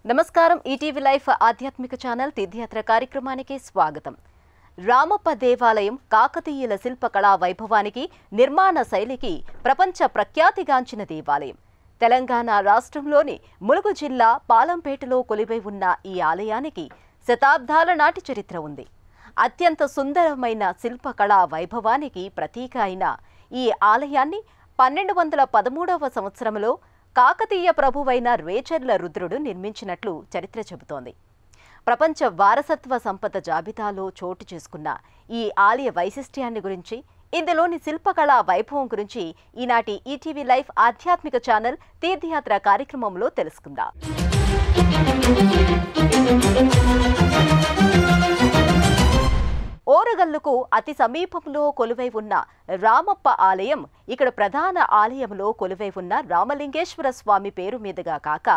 నమస్కారం ETV life ఆధ్యాత్మిక channel తీర్థయాత్ర కార్యక్రమానికి స్వాగతం. రామప్ప దేవాలయం కాకతీయుల శిల్పకళా వైభవానికి నిర్మాణ శైలికి ప్రపంచ ప్రఖ్యాతిగాంచిన దేవాలయం. తెలంగాణ రాష్ట్రంలోని ములుగు జిల్లా పాలంపేటలో కొలువై ఉన్న ఈ ఆలయానికి శతాబ్దాల నాటి చరిత్ర ఉంది. అత్యంత సుందరమైన శిల్పకళా వైభవానికి ప్రతీక అయిన ఈ ఆలయాన్ని 1213వ సంవత్సరంలో కాకతీయ ప్రభువైన రేచర్ల రుద్రుడు నిర్మించినట్లు చరిత్ర చెబుతోంది. ప్రపంచ వారసత్వ సంపద జాబితాలో చోటు చేసుకున్న ఈ ఆలయ వైశిష్ట్యాన్ని గురించి, ఇందులోని శిల్పకళా వైభవం గురించి ఈనాటి ఈటీవీ లైఫ్ ఆధ్యాత్మిక ఛానల్ తీర్థయాత్ర కార్యక్రమంలో తెలుసుకుందాం. ఓరగల్లుకు అతి సమీపంలో కొలువై ఉన్న రామప్ప ఆలయం ఇక్కడ ప్రధాన ఆలయంలో కొలువై ఉన్న రామలింగేశ్వర స్వామి పేరు మీదుగా కాక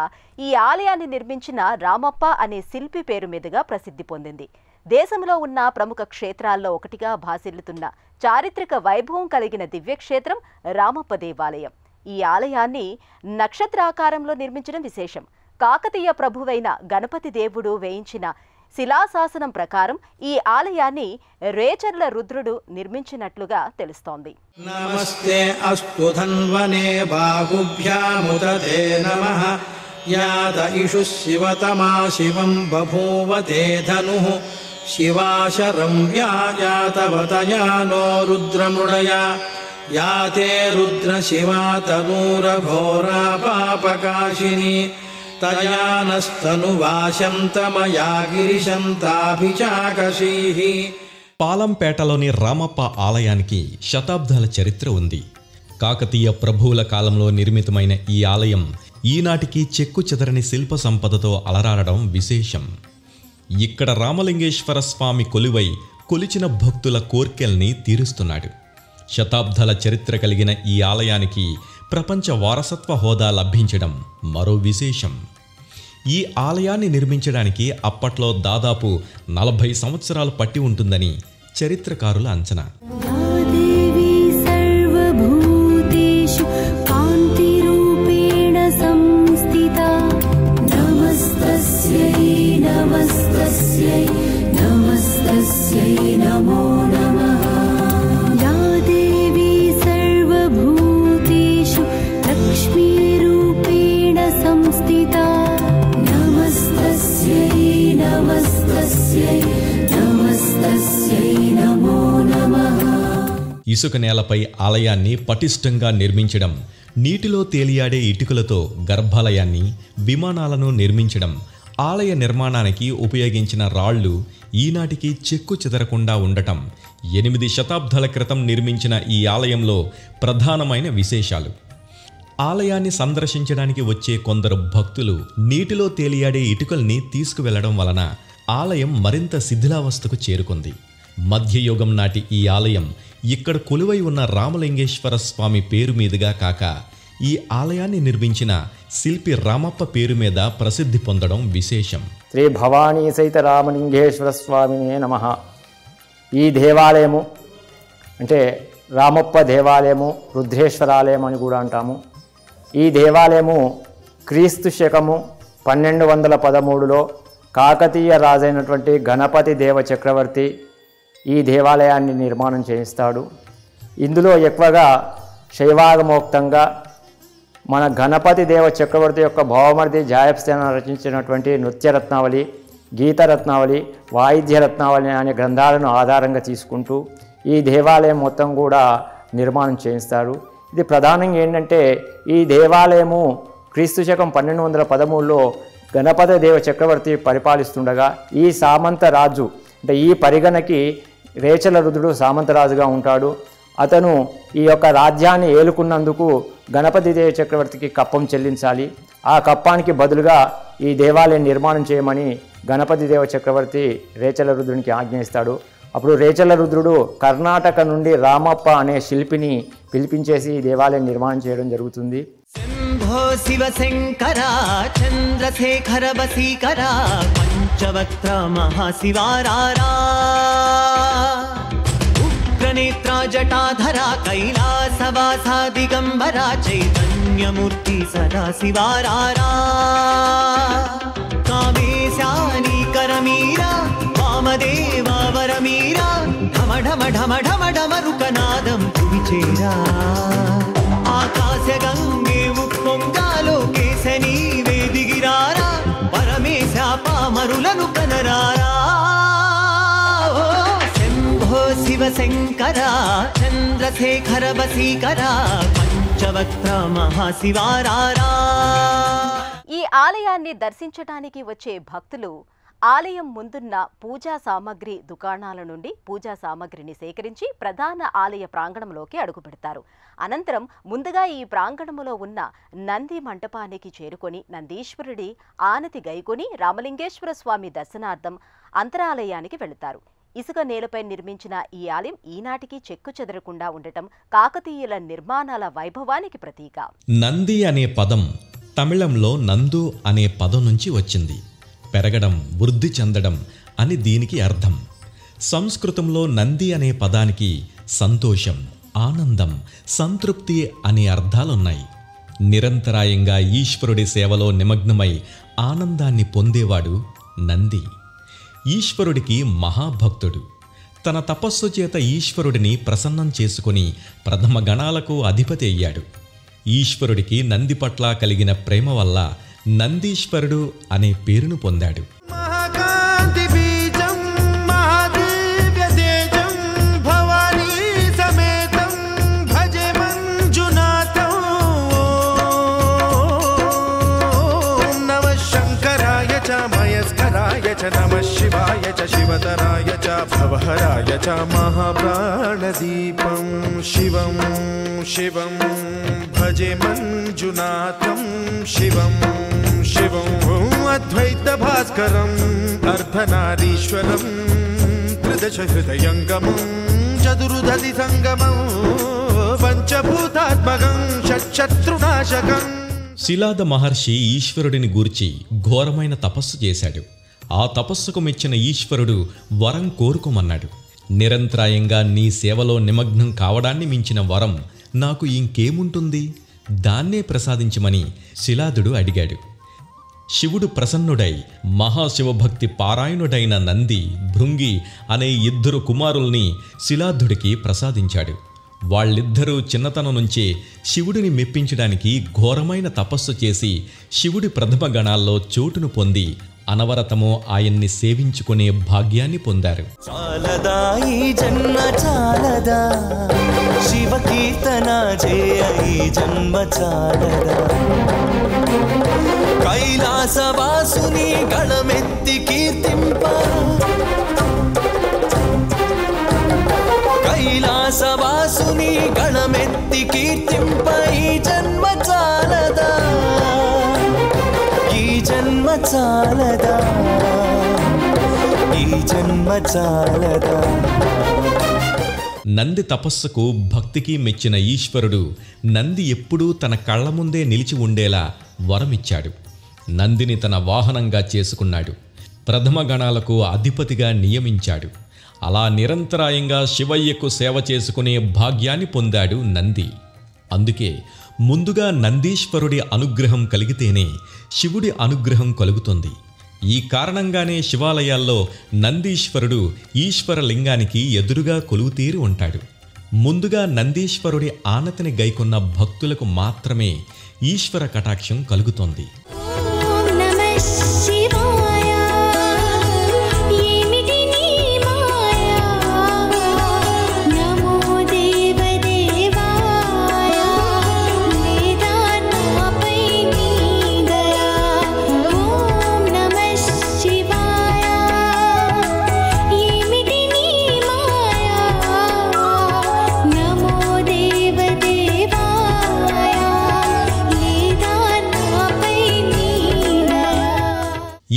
ఈ ఆలయాన్ని నిర్మించిన రామప్ప అనే శిల్పి పేరు మీదుగా ప్రసిద్ధి పొందింది. దేశంలో ఉన్న ప్రముఖ క్షేత్రాల్లో ఒకటిగా భాసిల్లుతున్న చారిత్రక వైభవం కలిగిన దివ్యక్షేత్రం రామప్ప దేవాలయం. ఈ ఆలయాన్ని నక్షత్రాకారంలో నిర్మించడం విశేషం. కాకతీయ ప్రభువైన గణపతి దేవుడు వేయించిన శిలాశాసనం ప్రకారం ఈ ఆలయాన్ని రేచర్ల రుద్రుడు నిర్మించినట్లుగా తెలుస్తోంది. నమస్తే అస్తు ధన్వనే బాహుభ్యాముదతే నమః యాత ఇషు శివతమా శివం బభూవతే ధనుః శివాశరం వ్యాజాతవతయానో రుద్రమృడయా యాతే రుద్ర శివా తనూరఘోరా పాపకాశిని పాలంపేటలోని రామప్ప ఆలయానికి శతాబ్దాల చరిత్ర ఉంది. కాకతీయ ప్రభువుల కాలంలో నిర్మితమైన ఈ ఆలయం ఈనాటికి చెక్కు చెదరని శిల్ప సంపదతో అలరాడడం విశేషం. ఇక్కడ రామలింగేశ్వర స్వామి కొలువై కొలిచిన భక్తుల కోర్కెల్ని తీరుస్తున్నాడు. శతాబ్దాల చరిత్ర కలిగిన ఈ ఆలయానికి ప్రపంచ వారసత్వ హోదా లభించడం మరో విశేషం. ఈ ఆలయాన్ని నిర్మించడానికి అప్పట్లో దాదాపు 40 సంవత్సరాలు పట్టి ఉంటుందని చరిత్రకారుల అంచనా. ఇసుక నేలపై ఆలయాన్ని పటిష్టంగా నిర్మించడం, నీటిలో తేలియాడే ఇటుకలతో గర్భాలయాన్ని, విమానాలను నిర్మించడం, ఆలయ నిర్మాణానికి ఉపయోగించిన రాళ్లు ఈనాటికి చెక్కు చెదరకుండా ఉండటం 8 శతాబ్దాల క్రితం నిర్మించిన ఈ ఆలయంలో ప్రధానమైన విశేషాలు. ఆలయాన్ని సందర్శించడానికి వచ్చే కొందరు భక్తులు నీటిలో తేలియాడే ఇటుకల్ని తీసుకువెళ్లడం వలన ఆలయం మరింత శిథిలావస్థకు చేరుకుంది. మధ్యయుగం నాటి ఈ ఆలయం ఇక్కడ కొలువై ఉన్న రామలింగేశ్వర స్వామి పేరు మీదుగా కాక ఈ ఆలయాన్ని నిర్మించిన శిల్పి రామప్ప పేరు మీద ప్రసిద్ధి పొందడం విశేషం. శ్రీ భవానీ సహిత రామలింగేశ్వర స్వామినే నమః. ఈ దేవాలయము అంటే రామప్ప దేవాలయము, రుద్రేశ్వరాలయం అని కూడా అంటాము. ఈ దేవాలయము క్రీస్తు శకము 1213లో కాకతీయ రాజైనటువంటి గణపతి దేవ చక్రవర్తి ఈ దేవాలయాన్ని నిర్మాణం చేయిస్తాడు. ఇందులో ఎక్కువగా శైవాగమోక్తంగా మన గణపతి దేవ చక్రవర్తి యొక్క భావమర్ది జాయప్సేన రచించినటువంటి నృత్యరత్నావళి, గీతరత్నావళి, వాయిద్యరత్నావళి అనే గ్రంథాలను ఆధారంగా తీసుకుంటూ ఈ దేవాలయం మొత్తం కూడా నిర్మాణం చేయిస్తారు. ఇది ప్రధానంగా ఏంటంటే ఈ దేవాలయము క్రీస్తు శకం 1213లో గణపతి దేవ చక్రవర్తి పరిపాలిస్తుండగా ఈ సామంత రాజు అంటే ఈ పరిగణకి రేచర్ల రుద్రుడు సామంతరాజుగా ఉంటాడు. అతను ఈ యొక్క రాజ్యాన్ని ఏలుకున్నందుకు గణపతి దేవ చక్రవర్తికి కప్పం చెల్లించాలి. ఆ కప్పానికి బదులుగా ఈ దేవాలయం నిర్మాణం చేయమని గణపతి దేవ చక్రవర్తి రేచర్ల రుద్రునికి ఆజ్ఞయిస్తాడు. అప్పుడు రేచర్ల రుద్రుడు కర్ణాటక నుండి రామప్ప అనే శిల్పిని పిలిపించేసి ఈ దేవాలయం నిర్మాణం చేయడం జరుగుతుంది. శంభో శివశంకర చంద్రశేఖర వసీకర పంచవక్త్ర మహాశివారారా ఉగ్రనేత్ర జటాధర కైలాసవాసా దిగంబర చైతన్యమూర్తి సదాశివారారా మీరా ఢమ ఢమ ఢమ ఢమ ఢమరుకనాదం తువిచేరా ఆకాశ గంగే ఉప్పొంగాలో కేశని వేదిగిరారా పరమేశ పామరులను కనరారా శంభో శివ శంకర చంద్రశేఖర వసీకర పంచవక్త్ర మహాశివారారా. ఈ ఆలయాన్ని దర్శించడానికి వచ్చే భక్తులు ఆలయం ముందున్న పూజా సామగ్రి దుకాణాల నుండి పూజా సామగ్రిని సేకరించి ప్రధాన ఆలయ ప్రాంగణంలోకి అడుగుపెడతారు. అనంతరం ముందుగా ఈ ప్రాంగణంలో ఉన్న నంది మంటపానికి చేరుకొని నందీశ్వరుడి ఆనతి గైకొని రామలింగేశ్వర స్వామి దర్శనార్థం అంతరాలయానికి వెళుతారు. ఇసుక నేలపై నిర్మించిన ఈ ఆలయం ఈనాటికి చెక్కు చెదరకుండా ఉండటం కాకతీయుల నిర్మాణాల వైభవానికి ప్రతీక. నంది అనే పదం తమిళంలో నందు అనే పదం నుంచి వచ్చింది. పెరగడం, వృద్ధి చెందడం అని దీనికి అర్థం. సంస్కృతంలో నంది అనే పదానికి సంతోషం, ఆనందం, సంతృప్తి అనే అర్థాలున్నాయి. నిరంతరాయంగా ఈశ్వరుడి సేవలో నిమగ్నమై ఆనందాన్ని పొందేవాడు నంది. ఈశ్వరుడికి మహాభక్తుడు. తన తపస్సు చేత ఈశ్వరుడిని ప్రసన్నం చేసుకుని ప్రథమ గణాలకు అధిపతి అయ్యాడు. ఈశ్వరుడికి నంది పట్ల కలిగిన ప్రేమ వల్ల నందీశ్వరుడు అనే పేరును పొందాడు. మహాకాంతి బీజం మహాదివ్య తేజం భవానీ సమేతం భజే మంజునాథం. నమ శంకరాయ చ మయస్కరాయ చ నమ శివాయ చ శివతరాయ చ భవహరాయ చ మహాప్రాణదీపం శివం శివం భజే మంజునాథం శివం శివం అద్వైత భాస్కరం అర్ధనారీశ్వరం త్రిదశ హృదయంగమం చతురుదధి సంగమం పంచభూతాత్మకం షట్శత్రునాశకం. శిలాద మహర్షి ఈశ్వరుడిని గూర్చి ఘోరమైన తపస్సు చేశాడు. ఆ తపస్సుకు మెచ్చిన ఈశ్వరుడు వరం కోరుకోమన్నాడు. నిరంతరాయంగా నీ సేవలో నిమగ్నం కావడాన్ని మించిన వరం నాకు ఇంకేముంటుంది, దాన్నే ప్రసాదించమని శిలాదుడు అడిగాడు. శివుడు ప్రసన్నుడై మహాశివభక్తి పారాయణుడైన నంది, భృంగి అనే ఇద్దరు కుమారుల్ని శిలాదుడికి ప్రసాదించాడు. వాళ్ళిద్దరూ చిన్నతనం నుంచే శివుడిని మెప్పించడానికి ఘోరమైన తపస్సు చేసి శివుడి ప్రథమ గణాల్లో చోటును పొంది అనవరతమో ఆయన్ని సేవించుకునే భాగ్యాన్ని పొందారు. చాలదా ఈ జన్మ చాలదా శివ కీర్తన చేయ ఈ జన్మ చాలదా కైలాసవాసుని గళమెత్తి కీర్తింప కైలాసవాసుని గళమెత్తి కీర్తింప ఈ జన్మ చాలదా ఈ జన్మ చాలదా ఈ జన్మ చాలదా. నంది తపస్సుకు భక్తికి మెచ్చిన ఈశ్వరుడు నంది ఎప్పుడూ తన కళ్ల ముందే నిలిచి ఉండేలా వరమిచ్చాడు. నందిని తన వాహనంగా చేసుకున్నాడు. ప్రథమ గణాలకు అధిపతిగా నియమించాడు. అలా నిరంతరాయంగా శివయ్యకు సేవ చేసుకునే భాగ్యాన్ని పొందాడు నంది. అందుకే ముందుగా నందీశ్వరుడి అనుగ్రహం కలిగితేనే శివుడి అనుగ్రహం కలుగుతుంది. ఈ కారణంగానే శివాలయాల్లో నందీశ్వరుడు ఈశ్వరలింగానికి ఎదురుగా కొలువుతీరి ఉంటాడు. ముందుగా నందీశ్వరుడి ఆనతిని గైకొన్న భక్తులకు మాత్రమే ఈశ్వర కటాక్షం కలుగుతోంది.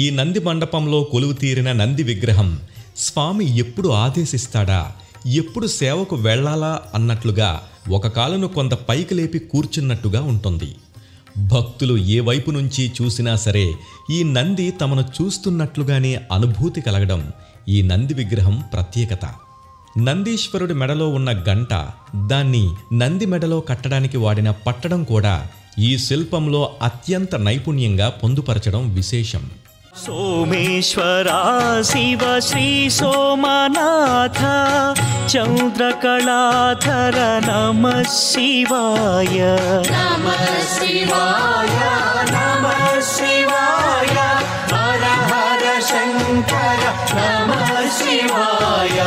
ఈ నంది మండపంలో కొలువు తీరిన నంది విగ్రహం స్వామి ఎప్పుడు ఆదేశిస్తాడా, ఎప్పుడు సేవకు వెళ్లాలా అన్నట్లుగా ఒక కాలును కొంత పైకి లేపి కూర్చున్నట్టుగా ఉంటుంది. భక్తులు ఏ వైపు నుంచి చూసినా సరే ఈ నంది తమను చూస్తున్నట్లుగానే అనుభూతి కలగడం ఈ నంది విగ్రహం ప్రత్యేకత. నందీశ్వరుడి మెడలో ఉన్న గంట, దాన్ని నంది మెడలో కట్టడానికి వాడిన పట్టడం కూడా ఈ శిల్పంలో అత్యంత నైపుణ్యంగా పొందుపరచడం విశేషం. सोमेश्वरा शिव श्री सोमनाथ चौद्रकलाधर नमः शिवाय नमः शिवाय नमः शिवाय हर हर शंकर नमः शिवाय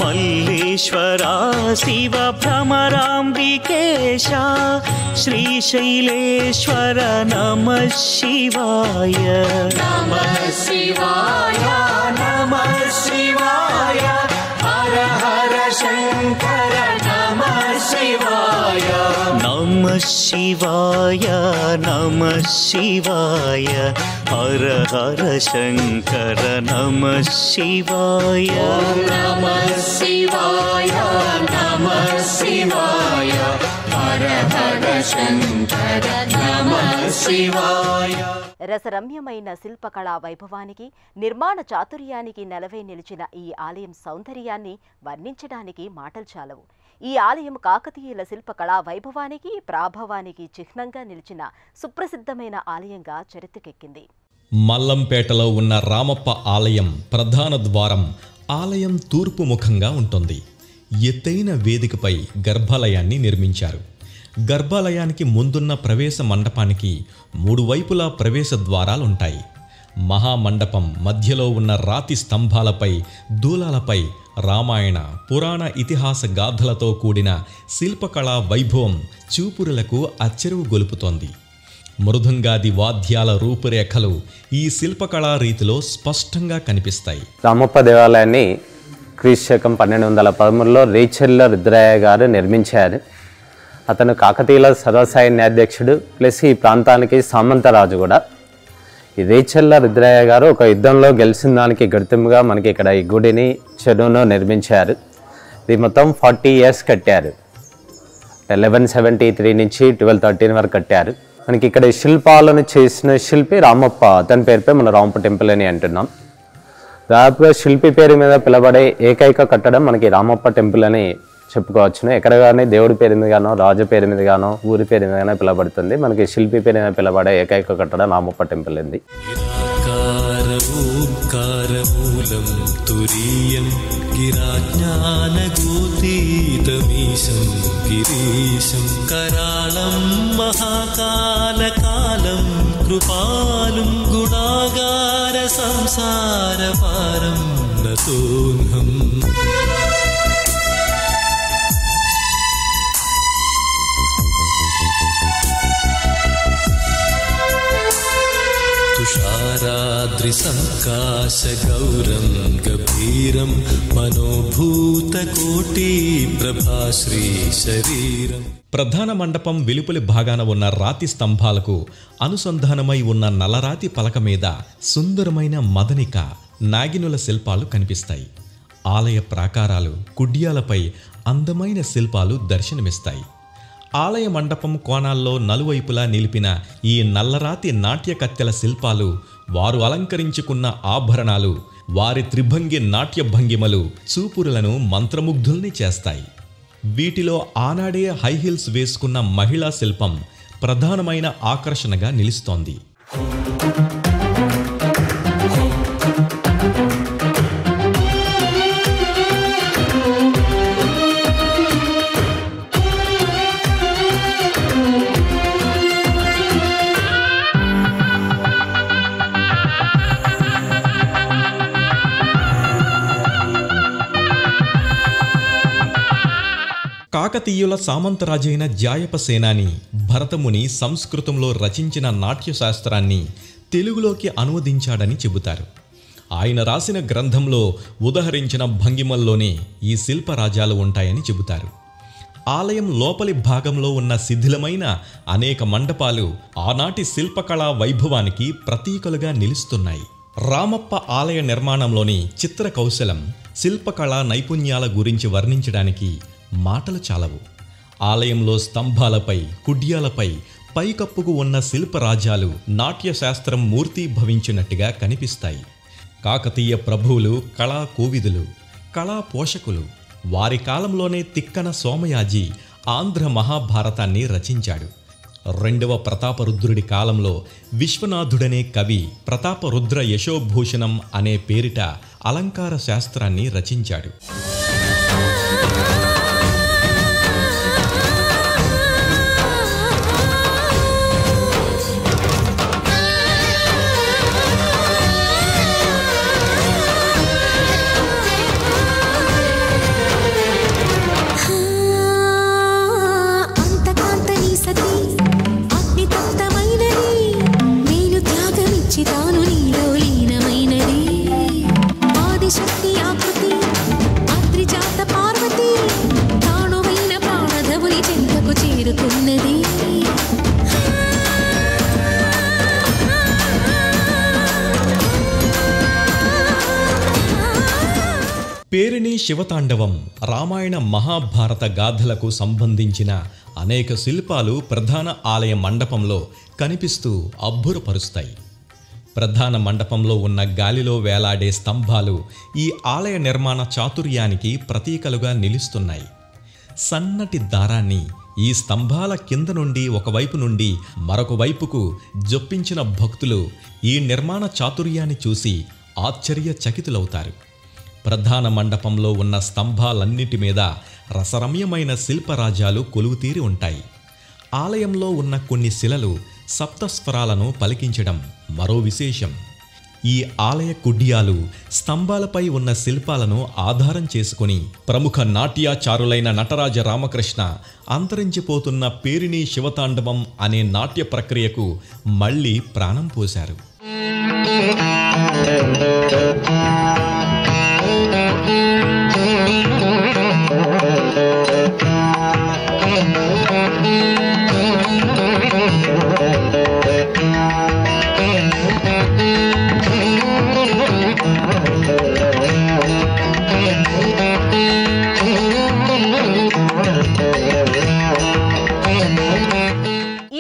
मल्लेश्वरा शिव भ्रमराम्बिकेश श्रीशैलेश्वर नमः शिवाय नमः शिवाय नमः शिवाय हर हर शंकर नमः शिवाय नमः शिवाय नमः शिवाय हर हर शंकर नमः शिवाय नमः शिवाय नमः शिवाय हर हर शंकर नमः शिवाय రసరమ్యమైన శిల్పకళా వైభవానికి నిర్మాణ చాతుర్యానికి నెలవై నిలిచిన ఈ ఆలయం సౌందర్యాన్ని వర్ణించడానికి మాటలు చాలవు. ఈ ఆలయం కాకతీయుల శిల్పకళా వైభవానికి ప్రాభవానికి చిహ్నంగా నిలిచిన సుప్రసిద్ధమైన ఆలయంగా చరిత్రకెక్కింది. మల్లంపేటలో ఉన్న రామప్ప ఆలయం ప్రధాన ద్వారం ఆలయం తూర్పు ముఖంగా ఉంటుంది. ఎత్తైన వేదికపై గర్భాలయాన్ని నిర్మించారు. గర్భాలయానికి ముందున్న ప్రవేశ మండపానికి 3 వైపులా ప్రవేశ ద్వారాలుంటాయి. మహామండపం మధ్యలో ఉన్న రాతి స్తంభాలపై దూలాలపై రామాయణ పురాణ ఇతిహాస గాథలతో కూడిన శిల్పకళా వైభవం చూపురులకు అచ్చెరువు గొలుపుతోంది. మృదంగాది వాద్యాల రూపురేఖలు ఈ శిల్పకళా రీతిలో స్పష్టంగా కనిపిస్తాయి. రామప్ప దేవాలయాన్ని క్రీస్తు 1213లో రేచెల్ల రుద్రయ్య గారు నిర్మించారు. అతను కాకతీయుల సర్వసైన్యాధ్యక్షుడు ప్లస్ ఈ ప్రాంతానికి సామంతరాజు కూడా. ఈ రేచెల్ల రుద్రయ్య గారు ఒక యుద్ధంలో గెలిచిన దానికి గుర్తింపుగా మనకి ఇక్కడ ఈ గుడిని చెరువును నిర్మించారు. ఇది మొత్తం 40 years కట్టారు. 1173 నుంచి 1213 వరకు కట్టారు. మనకి ఇక్కడ శిల్పాలను చేసిన శిల్పి రామప్ప, అతని పేరుపై మన రామప్ప టెంపుల్ అని అంటున్నాం. దాదాపుగా శిల్పి పేరు మీద పిలబడే ఏకైక కట్టడం మనకి రామప్ప టెంపుల్ అని చెప్పుకోవచ్చును. ఎక్కడ కానీ దేవుడి పేరు మీద గానో రాజు పేరు మీద గానో ఊరి పేరు మీద గానో పిలబడుతుంది. మనకి శిల్పి పేరు మీద పిలబడే ఏకైక కట్టడం రామప్ప టెంపుల్ ఉంది. ूलं तुरीयं गिराज्ञानगोतीतमीशं गिरीशं करालं महाकालकालं कृपालुं गुणागार संसारपारं नतोऽहम् तुषाराद्रिसङ्काशगौरं गभीरं मनोभूतकोटिप्रभाश्रीशरीरम्. ప్రధాన మండపం వెలుపలి భాగాన ఉన్న రాతి స్తంభాలకు అనుసంధానమై ఉన్న నల్లరాతి పలక మీద సుందరమైన మదనిక నాగినుల శిల్పాలు కనిపిస్తాయి. ఆలయ ప్రాకారాలు కుడ్యాలపై అందమైన శిల్పాలు దర్శనమిస్తాయి. ఆలయ మండపం కోణాల్లో నలువైపులా నిలిపిన ఈ నల్లరాతి నాట్య కత్తెల శిల్పాలు, వారు అలంకరించుకున్న ఆభరణాలు, వారి త్రిభంగి నాట్య భంగిమలు చూపురులను మంత్రముగ్ధుల్ని చేస్తాయి. వీటిలో ఆనాడే హైహిల్స్ వేసుకున్న మహిళా శిల్పం ప్రధానమైన ఆకర్షణగా నిలుస్తోంది. కాకతీయుల సామంతరాజైన జాయప సేనాని భరతముని సంస్కృతంలో రచించిన నాట్యశాస్త్రాన్ని తెలుగులోకి అనువదించాడని చెబుతారు. ఆయన రాసిన గ్రంథంలో ఉదహరించిన భంగిమల్లోనే ఈ శిల్పరాజాలు ఉంటాయని చెబుతారు. ఆలయం లోపలి భాగంలో ఉన్న శిథిలమైన అనేక మండపాలు ఆనాటి శిల్పకళా వైభవానికి ప్రతీకలుగా నిలుస్తున్నాయి. రామప్ప ఆలయ నిర్మాణంలోని చిత్ర కౌశలం, శిల్పకళా నైపుణ్యాల గురించి వర్ణించడానికి మాటలు చాలవు. ఆలయంలో స్తంభాలపై కుడ్యాలపై పైకప్పుకు ఉన్న శిల్పరాజాలు నాట్యశాస్త్రం మూర్తీభవించినట్టుగా కనిపిస్తాయి. కాకతీయ ప్రభువులు, కళా కోవిదులు, కళా పోషకులు, వారి కాలంలోనే తిక్కన సోమయాజి ఆంధ్ర మహాభారతాన్ని రచించాడు. రెండవ ప్రతాపరుద్రుడి కాలంలో విశ్వనాథుడనే కవి ప్రతాపరుద్ర యశోభూషణం అనే పేరిట అలంకార శాస్త్రాన్ని రచించాడు. పేరిణి శివతాండవం రామాయణ మహాభారత గాథలకు సంబంధించిన అనేక శిల్పాలు ప్రధాన ఆలయ మండపంలో కనిపిస్తూ అబ్బురపరుస్తాయి. ప్రధాన మండపంలో ఉన్న గాలిలో వేలాడే స్తంభాలు ఈ ఆలయ నిర్మాణ చాతుర్యానికి ప్రతీకలుగా నిలుస్తున్నాయి. సన్నటి దారాన్ని ఈ స్తంభాల కింద నుండి ఒకవైపు నుండి మరొక వైపుకు జొప్పించిన భక్తులు ఈ నిర్మాణ చాతుర్యాన్ని చూసి ఆశ్చర్యచకితులవుతారు. ప్రధాన మండపంలో ఉన్న స్తంభాలన్నిటి మీద రసరమ్యమైన శిల్పరాజాలు కొలువుతీరి ఉంటాయి. ఆలయంలో ఉన్న కొన్ని శిలలు సప్తస్వరాలను పలికించడం మరో విశేషం. ఈ ఆలయ కుడ్యాలు స్తంభాలపై ఉన్న శిల్పాలను ఆధారం చేసుకుని ప్రముఖ నాట్యాచారులైన నటరాజ రామకృష్ణ అంతరించిపోతున్న పేరిణి శివతాండవం అనే నాట్య ప్రక్రియకు మళ్ళీ ప్రాణం పోశారు.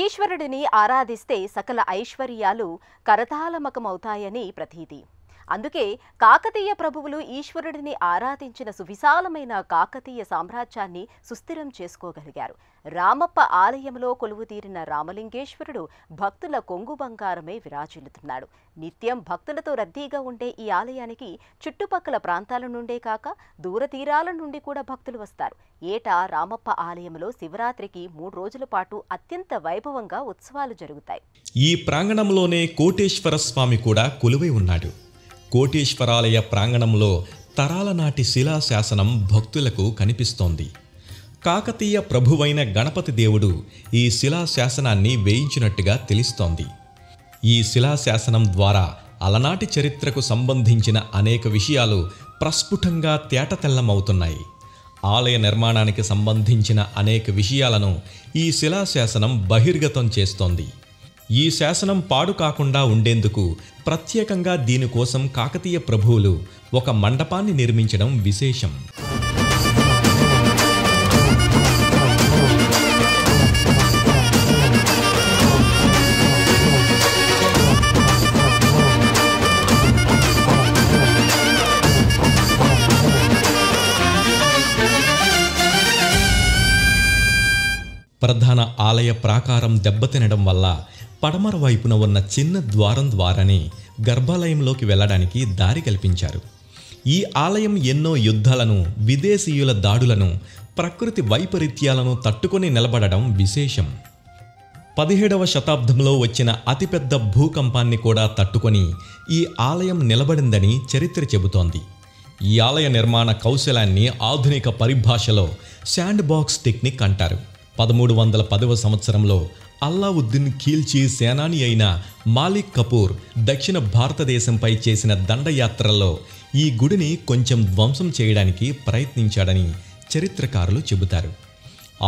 ఈశ్వరుడిని ఆరాధిస్తే సకల ఐశ్వర్యాలు కరతాళమకమవుతాయని ప్రతీతి. అందుకే కాకతీయ ప్రభువులు ఈశ్వరుడిని ఆరాధించిన సువిశాలమైన కాకతీయ సామ్రాజ్యాన్ని సుస్థిరం చేసుకోగలిగారు. రామప్ప ఆలయంలో కొలువుతీరిన రామలింగేశ్వరుడు భక్తుల కొంగు బంగారమే విరాజిల్లుతున్నాడు. నిత్యం భక్తులతో రద్దీగా ఉండే ఈ ఆలయానికి చుట్టుపక్కల ప్రాంతాల నుండే కాక దూర తీరాల నుండి కూడా భక్తులు వస్తారు. ఏటా రామప్ప ఆలయంలో శివరాత్రికి 3 రోజుల పాటు అత్యంత వైభవంగా ఉత్సవాలు జరుగుతాయి. ఈ ప్రాంగణంలోనే కోటేశ్వర స్వామి కూడా కొలువై ఉన్నాడు. కోటేశ్వరాలయ ప్రాంగణంలో తరాల నాటి శిలాశాసనం భక్తులకు కనిపిస్తోంది. కాకతీయ ప్రభువైన గణపతి దేవుడు ఈ శిలాశాసనాన్ని వేయించినట్టుగా తెలుస్తోంది. ఈ శిలాశాసనం ద్వారా అలనాటి చరిత్రకు సంబంధించిన అనేక విషయాలు ప్రస్ఫుటంగా తేటతెల్లమవుతున్నాయి. ఆలయ నిర్మాణానికి సంబంధించిన అనేక విషయాలను ఈ శిలాశాసనం బహిర్గతం చేస్తోంది. ఈ శాసనం పాడు కాకుండా ఉండేందుకు ప్రత్యేకంగా దీనికోసం కాకతీయ ప్రభువులు ఒక మండపాన్ని నిర్మించడం విశేషం. ప్రధాన ఆలయ ప్రాకారం దెబ్బతినడం వల్ల పడమర వైపున ఉన్న చిన్న ద్వారం ద్వారానే గర్భాలయంలోకి వెళ్ళడానికి దారి కల్పించారు. ఈ ఆలయం ఎన్నో యుద్ధాలను, విదేశీయుల దాడులను, ప్రకృతి వైపరీత్యాలను తట్టుకొని నిలబడడం విశేషం. 17వ శతాబ్దంలో వచ్చిన అతిపెద్ద భూకంపాన్ని కూడా తట్టుకొని ఈ ఆలయం నిలబడిందని చరిత్ర చెబుతోంది. ఈ ఆలయ నిర్మాణ కౌశలాన్ని ఆధునిక పరిభాషలో శాండ్ బాక్స్ టెక్నిక్ అంటారు. 1310వ సంవత్సరంలో అల్లావుద్దీన్ ఖిల్జీ సేనాని అయిన మాలిక్ కపూర్ దక్షిణ భారతదేశంపై చేసిన దండయాత్రల్లో ఈ గుడిని కొంచెం ధ్వంసం చేయడానికి ప్రయత్నించాడని చరిత్రకారులు చెబుతారు.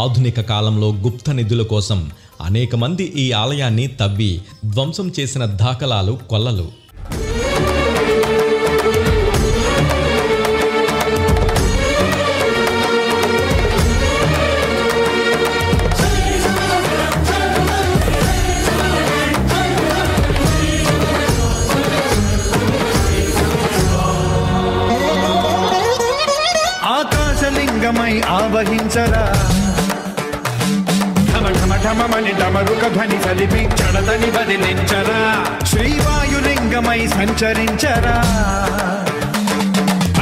ఆధునిక కాలంలో గుప్త నిధుల కోసం అనేక మంది ఈ ఆలయాన్ని తవ్వి ధ్వంసం చేసిన దాఖలాలు కొల్లలు. ఆకాశలింగమై ఆవహించరా ఢమ ఢమ ఢ సమమని డమరుక ధ్వని సలిపి చడతని బదిలించరా శ్రీవాయులింగమై సంచరించరా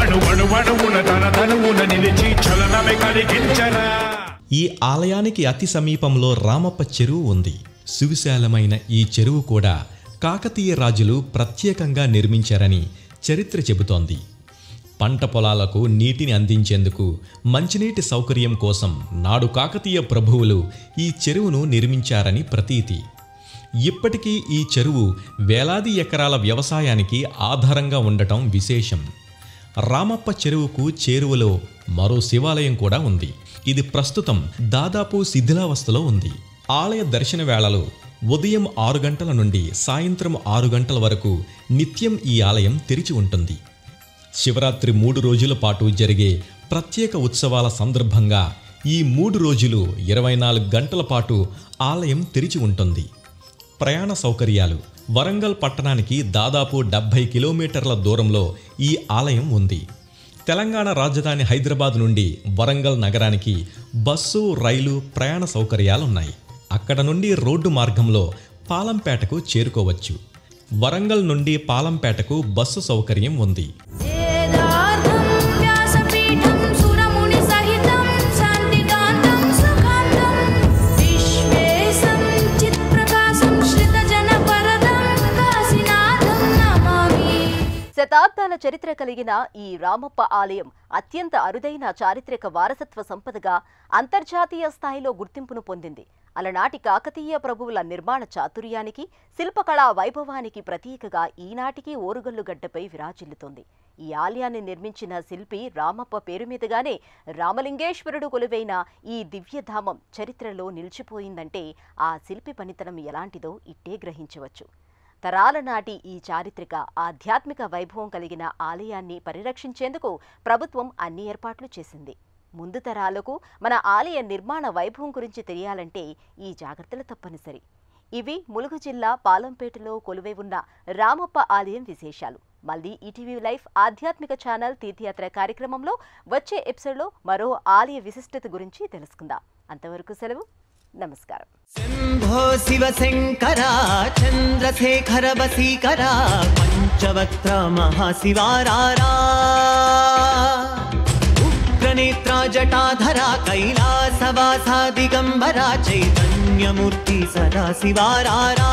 అణువణువున తన తనువున నిలిచి చలనమే కలిగించరా. ఈ ఆలయానికి అతి సమీపంలో రామప్ప చెరువు ఉంది. సువిశాలమైన ఈ చెరువు కూడా కాకతీయ రాజులు ప్రత్యేకంగా నిర్మించారని చరిత్ర చెబుతోంది. పంట పొలాలకు నీటిని అందించేందుకు మంచినీటి సౌకర్యం కోసం నాడు కాకతీయ ప్రభువులు ఈ చెరువును నిర్మించారని ప్రతీతి. ఇప్పటికీ ఈ చెరువు వేలాది ఎకరాల వ్యవసాయానికి ఆధారంగా ఉండటం విశేషం. రామప్ప చెరువుకు చేరువలో మరో శివాలయం కూడా ఉంది. ఇది ప్రస్తుతం దాదాపు శిథిలావస్థలో ఉంది. ఆలయ దర్శన వేళలో ఉదయం 6 గంటల నుండి సాయంత్రం 6 గంటల వరకు నిత్యం ఈ ఆలయం తెరిచి ఉంటుంది. శివరాత్రి 3 రోజుల పాటు జరిగే ప్రత్యేక ఉత్సవాల సందర్భంగా ఈ 3 రోజులు 24 గంటల పాటు ఆలయం తెరిచి ఉంటుంది. ప్రయాణ సౌకర్యాలు వరంగల్ పట్టణానికి దాదాపు 70 కిలోమీటర్ల దూరంలో ఈ ఆలయం ఉంది. తెలంగాణ రాజధాని హైదరాబాద్ నుండి వరంగల్ నగరానికి బస్సు, రైలు ప్రయాణ సౌకర్యాలున్నాయి. అక్కడ నుండి రోడ్డు మార్గంలో పాలంపేటకు చేరుకోవచ్చు. వరంగల్ నుండి పాలంపేటకు బస్సు సౌకర్యం ఉంది. శతాబ్దాల చరిత్ర కలిగిన ఈ రామప్ప ఆలయం అత్యంత అరుదైన చారిత్రక వారసత్వ సంపదగా అంతర్జాతీయ స్థాయిలో గుర్తింపును పొందింది. అలనాటి కాకతీయ ప్రభువుల నిర్మాణ చాతుర్యానికి, శిల్పకళా వైభవానికి ప్రతీకగా ఈనాటికి ఓరుగల్లుగడ్డపై విరాజిల్లుతోంది. ఈ ఆలయాన్ని నిర్మించిన శిల్పి రామప్ప పేరు మీదుగానే రామలింగేశ్వరుడు కొలువైన ఈ దివ్యధామం చరిత్రలో నిలిచిపోయిందంటే ఆ శిల్పి పనితనం ఎలాంటిదో ఇట్టే గ్రహించవచ్చు. తరాల నాటి ఈ చారిత్రక ఆధ్యాత్మిక వైభవం కలిగిన ఆలయాన్ని పరిరక్షించేందుకు ప్రభుత్వం అన్ని ఏర్పాట్లు చేసింది. ముందు తరాలకు మన ఆలయ నిర్మాణ వైభవం గురించి తెలియాలంటే ఈ జాగ్రత్తలు తప్పనిసరి. ఇవి ములుగు జిల్లా పాలంపేటలో కొలువై ఉన్న రామప్ప ఆలయం విశేషాలు. మళ్ళీ ఈటీవీ లైఫ్ ఆధ్యాత్మిక ఛానల్ తీర్థయాత్ర కార్యక్రమంలో వచ్చే ఎపిసోడ్లో మరో ఆలయ విశిష్టత గురించి తెలుసుకుందాం. అంతవరకు సెలవు. నమస్కారం. శంభో శివ శంకర చంద్రశేఖర వసీకర పంచవక్త్ర మహాశివారారా ఉగ్రనేత్ర జటాధర కైలాసవాసా దిగంబర చైతన్యమూర్తి సదా శివారారా.